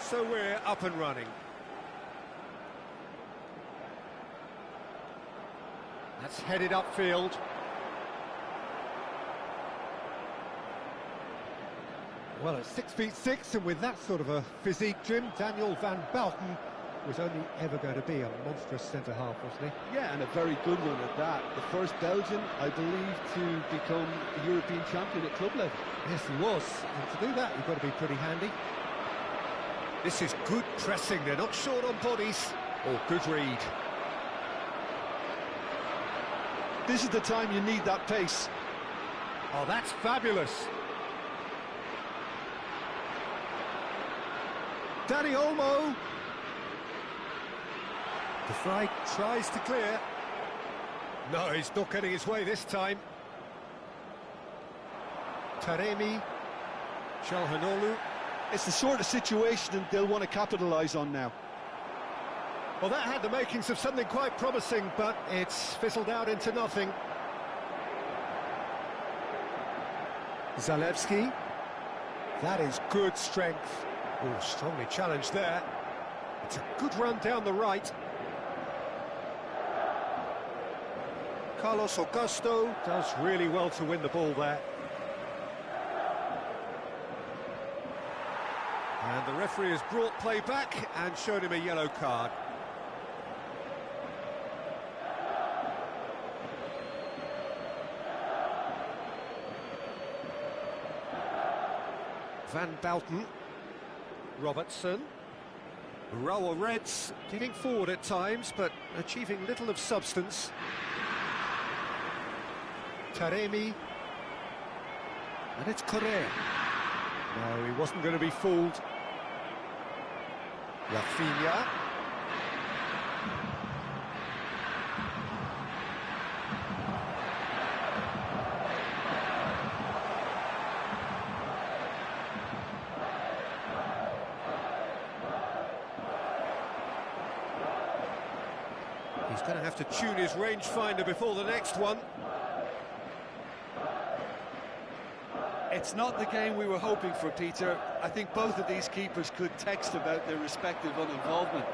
So we're up and running. That's headed upfield. Well, at 6'6", and with that sort of a physique, Jim, Daniel van Bouten was only ever going to be a monstrous centre-half, wasn't he? Yeah, and a very good one at that. The first Belgian, I believe, to become a European champion at club level. Yes, he was. And to do that, you've got to be pretty handy. This is good pressing. They're not short on bodies. Oh, good read. This is the time you need that pace. Oh, that's fabulous. Dani Olmo. De Vrij tries to clear. No, he's not getting his way this time. Taremi. Çalhanoğlu. It's the sort of situation they'll want to capitalise on now. Well, that had the makings of something quite promising, but it's fizzled out into nothing. Zalewski. That is good strength. Oh, strongly challenged there. It's a good run down the right. Carlos Augusto does really well to win the ball there. And the referee has brought play back and showed him a yellow card. Van Bouten. Robertson. Urawa Reds getting forward at times, but achieving little of substance. Taremi. And it's Correa. No, he wasn't going to be fooled. Rafinha. He's going to have to tune his rangefinder before the next one. It's not the game we were hoping for, Peter. I think both of these keepers could text about their respective uninvolvement.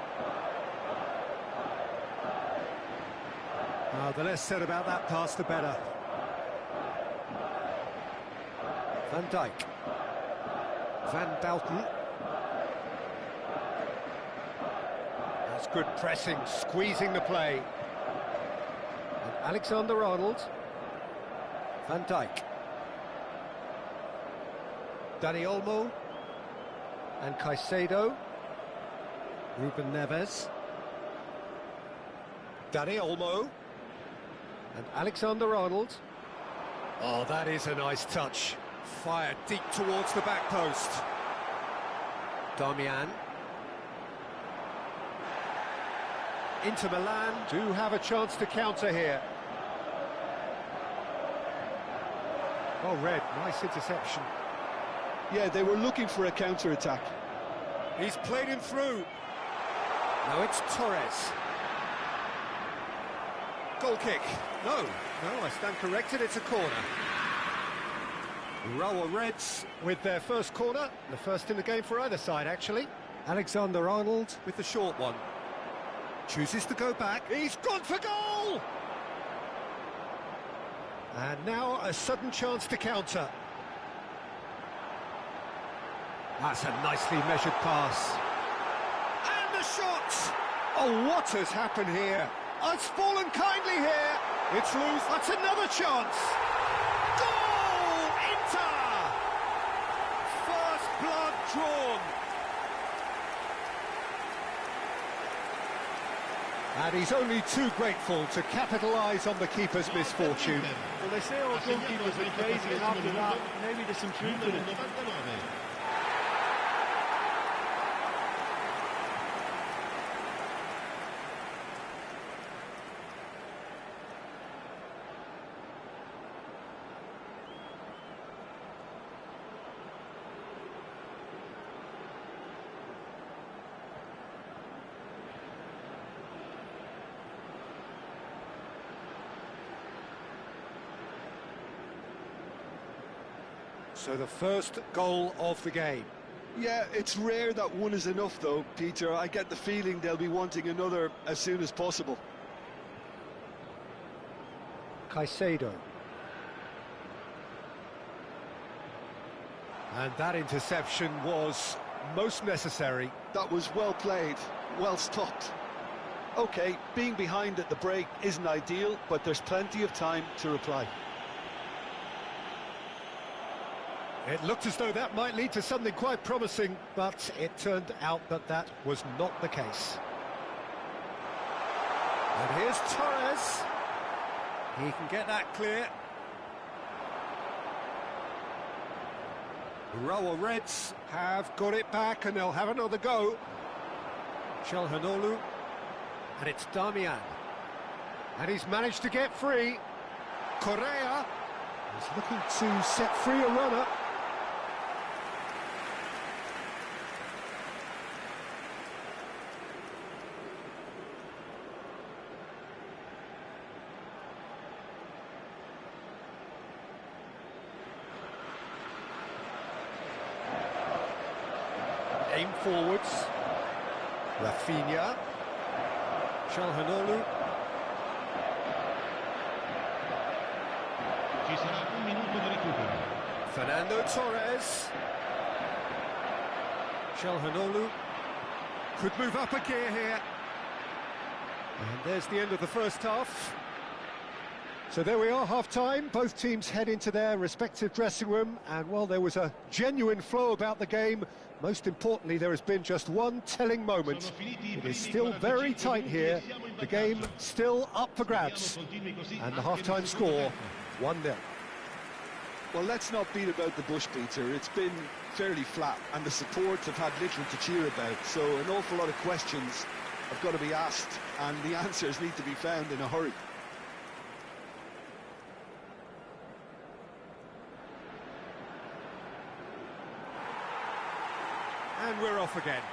The less said about that pass, the better. Van Dijk. Van Bouten. That's good pressing, squeezing the play. And Alexander-Arnold. Van Dijk. Dani Olmo. And Caicedo. Ruben Neves. Dani Olmo. And Alexander-Arnold. Oh, that is a nice touch. Fired deep towards the back post. Darmian. Inter Milan do have a chance to counter here. Oh, Red, nice interception. Yeah, they were looking for a counter-attack. He's played him through. Now it's Torres. Goal kick. No, I stand corrected, it's a corner. Urawa Reds with their first corner, the first in the game for either side, actually. Alexander-Arnold with the short one. Chooses to go back. He's gone for goal! And now a sudden chance to counter. That's a nicely measured pass. And the shot! Oh, what has happened here? Oh, it's fallen kindly here. It's loose. That's another chance. Goal! Inter! First blood drawn. And he's only too grateful to capitalise on the keeper's misfortune. Well, they say all goalkeepers are crazy, and after that, maybe there's some truth in it. So the first goal of the game. Yeah, it's rare that one is enough though, Peter. I get the feeling they'll be wanting another as soon as possible. Caicedo. And that interception was most necessary. That was well played, well stopped. OK, being behind at the break isn't ideal, but there's plenty of time to reply. It looked as though that might lead to something quite promising, but it turned out that that was not the case. And here's Torres. He can get that clear. Urawa Reds have got it back and they'll have another go. Calhanoglu. And it's Damian. And he's managed to get free. Correa is looking to set free a runner. Aim forwards. Rafinha. Calhanoglu. Ci sarà un minuto di recupero. Fernando Torres. Calhanoglu could move up a gear here. And there's the end of the first half. So there we are, half-time. Both teams head into their respective dressing room, and while there was a genuine flow about the game, most importantly, there has been just one telling moment. It is still very tight here. The game still up for grabs. And the half-time score, 1-0. Well, let's not beat about the bush, Peter. It's been fairly flat, and the supports have had little to cheer about. So an awful lot of questions have got to be asked, and the answers need to be found in a hurry. And we're off again.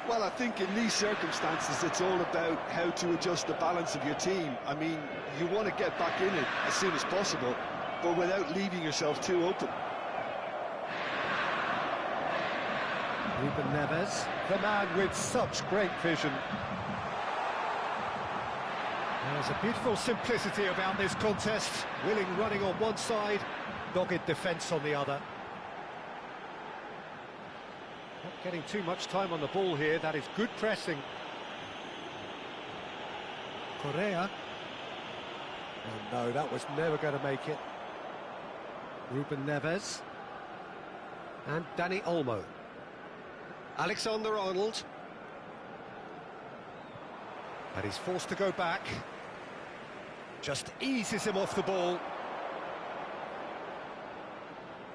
Well, I think in these circumstances, it's all about how to adjust the balance of your team. I mean, you want to get back in it as soon as possible, but without leaving yourself too open. Ruben Neves, the man with such great vision. There's a beautiful simplicity about this contest. Willing running on one side, dogged defence on the other. Not getting too much time on the ball here. That is good pressing. Correa. Oh no, that was never going to make it. Ruben Neves. And Dani Olmo. Alexander-Arnold. And he's forced to go back. Just eases him off the ball.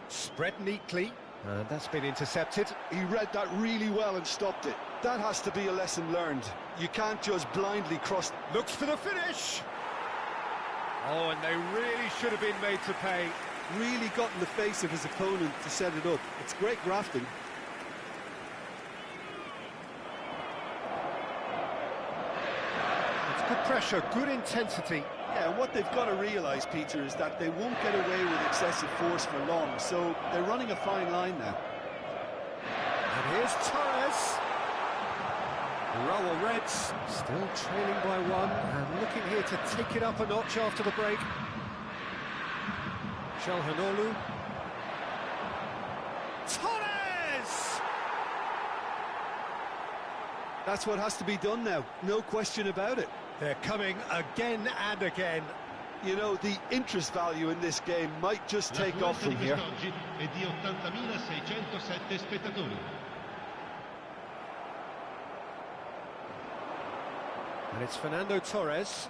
Spread neatly. And that's been intercepted. He read that really well and stopped it. That has to be a lesson learned. You can't just blindly cross. Looks for the finish. Oh, and they really should have been made to pay. Really got in the face of his opponent to set it up. It's great grafting. It's good pressure, good intensity. Yeah, and what they've got to realise, Peter, is that they won't get away with excessive force for long, so they're running a fine line now. And here's Torres. Urawa Reds still trailing by one and looking here to take it up a notch after the break. Calhanoglu. Torres! That's what has to be done now, no question about it. They're coming again and again. You know, the interest value in this game might just take off from here. È di 80.607 spettatori. And it's Fernando Torres.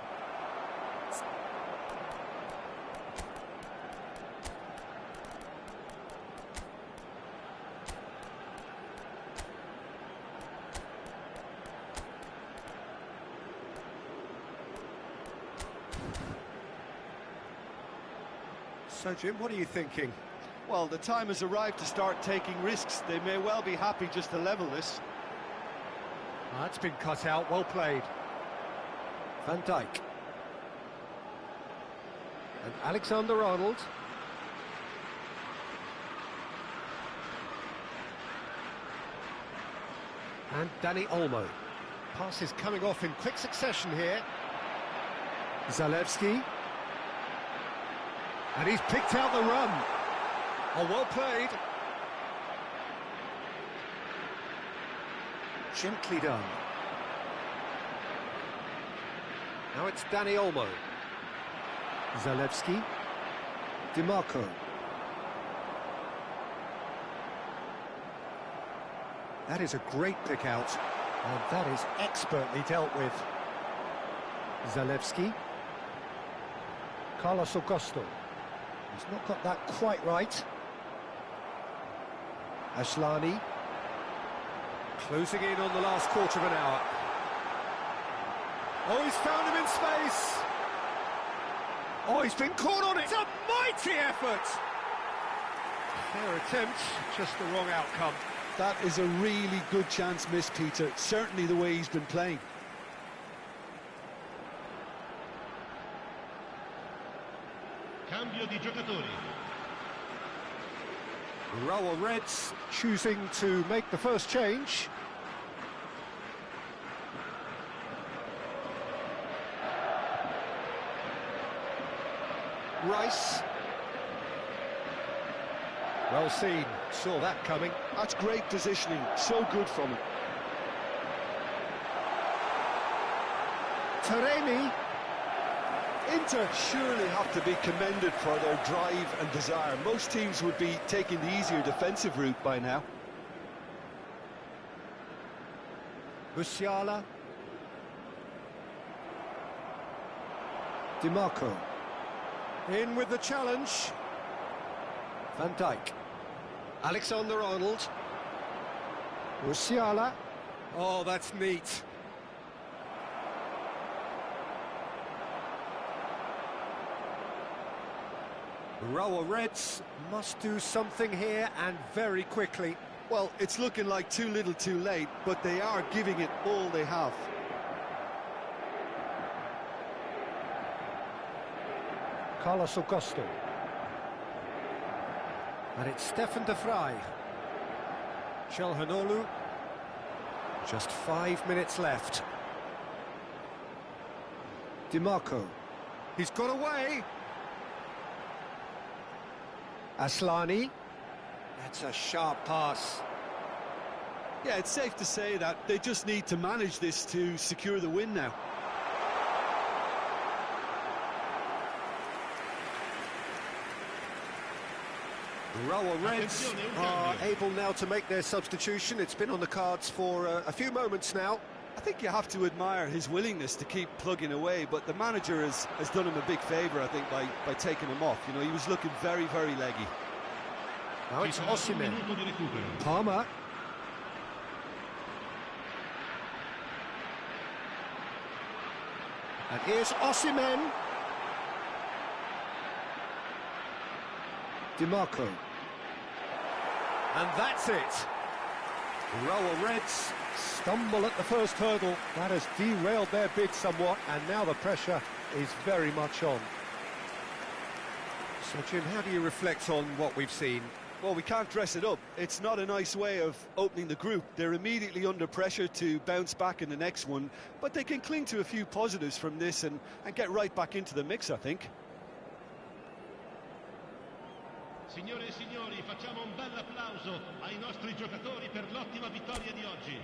So, Jim, what are you thinking? Well, the time has arrived to start taking risks. They may well be happy just to level this. That's been cut out, well played. Van Dijk. And Alexander-Arnold. And Dani Olmo. Passes coming off in quick succession here. Zalewski. And he's picked out the run. Oh, well played. Gently done. Now it's Dani Olmo. Zalewski. DiMarco. That is a great pick out, and that is expertly dealt with. Zalewski. Carlos Augusto. He's not got that quite right. Ashlani. Closing in on the last quarter of an hour. Oh, he's found him in space. Oh, he's been caught on it. It's a mighty effort. Fair attempt, just the wrong outcome. That is a really good chance missed, Peter. Certainly the way he's been playing. Cambio di giocatori. Urawa Reds choosing to make the first change. Rice. Well seen, saw that coming. That's great positioning, so good from him. Taremi. Inter surely have to be commended for their drive and desire. Most teams would be taking the easier defensive route by now. Musiala. DiMarco. In with the challenge. Van Dijk. Alexander-Arnold. Musiala. Oh, that's neat. Urawa Reds must do something here, and very quickly. Well, it's looking like too little too late, but they are giving it all they have. Carlos Augusto. And it's Stefan de Vrij. Çalhanoğlu. Just 5 minutes left. DiMarco. He's got away. Asllani. That's a sharp pass. Yeah, it's safe to say that they just need to manage this to secure the win now. Urawa Reds are able now to make their substitution. It's been on the cards for a few moments now. I think you have to admire his willingness to keep plugging away, but the manager has done him a big favour, I think, by taking him off. You know, he was looking very, very leggy. Now it's Osimhen. Palmer. And here's Osimhen. DiMarco. And that's it. Urawa Reds stumble at the first hurdle. That has derailed their bid somewhat, and now the pressure is very much on. So, Jim, how do you reflect on what we've seen? Well, we can't dress it up. It's not a nice way of opening the group. They're immediately under pressure to bounce back in the next one, but they can cling to a few positives from this and get right back into the mix, I think. Signore e signori, facciamo un bel applauso ai nostri giocatori per l'ottima vittoria di oggi.